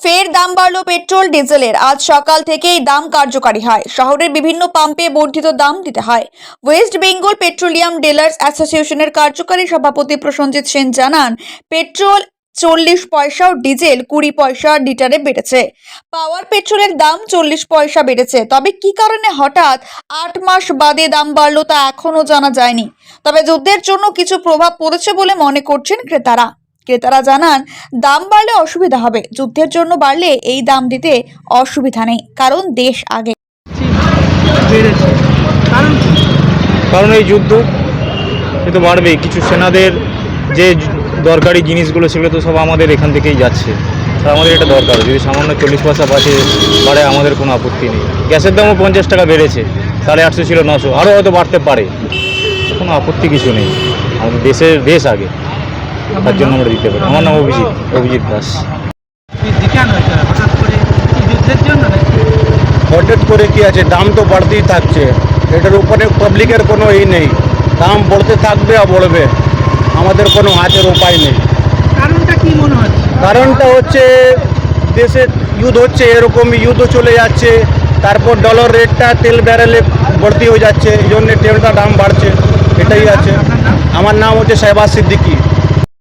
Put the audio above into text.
ফের দাম বাড়ল পেট্রোল ডিজেলের। আজ সকাল থেকেই দাম কার্যকারী হয়। শহরের বিভিন্ন পাম্পে বর্ধিত দাম দিতে হয়। ওয়েস্ট বেঙ্গল পেট্রোলিয়াম ডিলার্স অ্যাসোসিয়েশনের কার্যকারী সভাপতি প্রসেনজিৎ সেন জানান, পেট্রোল 40 পয়সা ও ডিজেল 20 পয়সা লিটারে বেড়েছে। পাওয়ার পেট্রোলের দাম 40 পয়সা বেড়েছে। তবে কি কারণে হঠাৎ 8 মাস বাদে দাম বাড়লো তা এখনো জানা যায়নি। তবে যুদ্ধের জন্য কিছু প্রভাব পড়েছে বলে মনে করছেন ক্রেতারা। ক্রেতারা জানান, দাম বাড়লে অসুবিধা হবে, যুদ্ধের জন্য বাড়লে এই দাম দিতে অসুবিধা নেই, কারণ দেশ আগে। বেড়েছে কারণ কি? কারণ এই যুদ্ধ এ তো বাড়বেই। কিছু সেনাদের যে দরকারি জিনিসগুলো সেগুলো তো সব আমাদের এখান থেকেই যাচ্ছে। আর আমাদের এটা দরকার, যদি সামান্য 40 পয়সা বাড়ে আমাদের কোনো আপত্তি নেই। গ্যাসের দামও 50 টাকা বেড়েছে, 850 ছিল 900, আরও হয়তো বাড়তে পারে, কোনো আপত্তি কিছু নেই। আমাদের দেশ আগে, তার জন্য আমরা দিতে পারি। আমার নাম অভিজিৎ দাস। কেন এটা হঠাৎ করে কি যুদ্ধের জন্য নাকি? হঠাৎ করে কি আছে, দাম তো বাড়তেই থাকছে। এটার উপরে পাবলিকের কোনো নেই, দাম বাড়তে থাকবে আর বাড়বে, আমাদের কোনো হাতের উপায় নেই। কারণটা কি মনে হচ্ছে? কারণটা হচ্ছে দেশে যুদ্ধ হচ্ছে, এরকম যুদ্ধ চলে যাচ্ছে, তারপর ডলার রেটটা তেল ব্যারেলে বাড়তি হয়ে যাচ্ছে, এই জন্য তেলটা দাম বাড়ছে, এটাই আছে। আপনার নাম? আমার নাম হচ্ছে শাহবাজ সিদ্দিকী।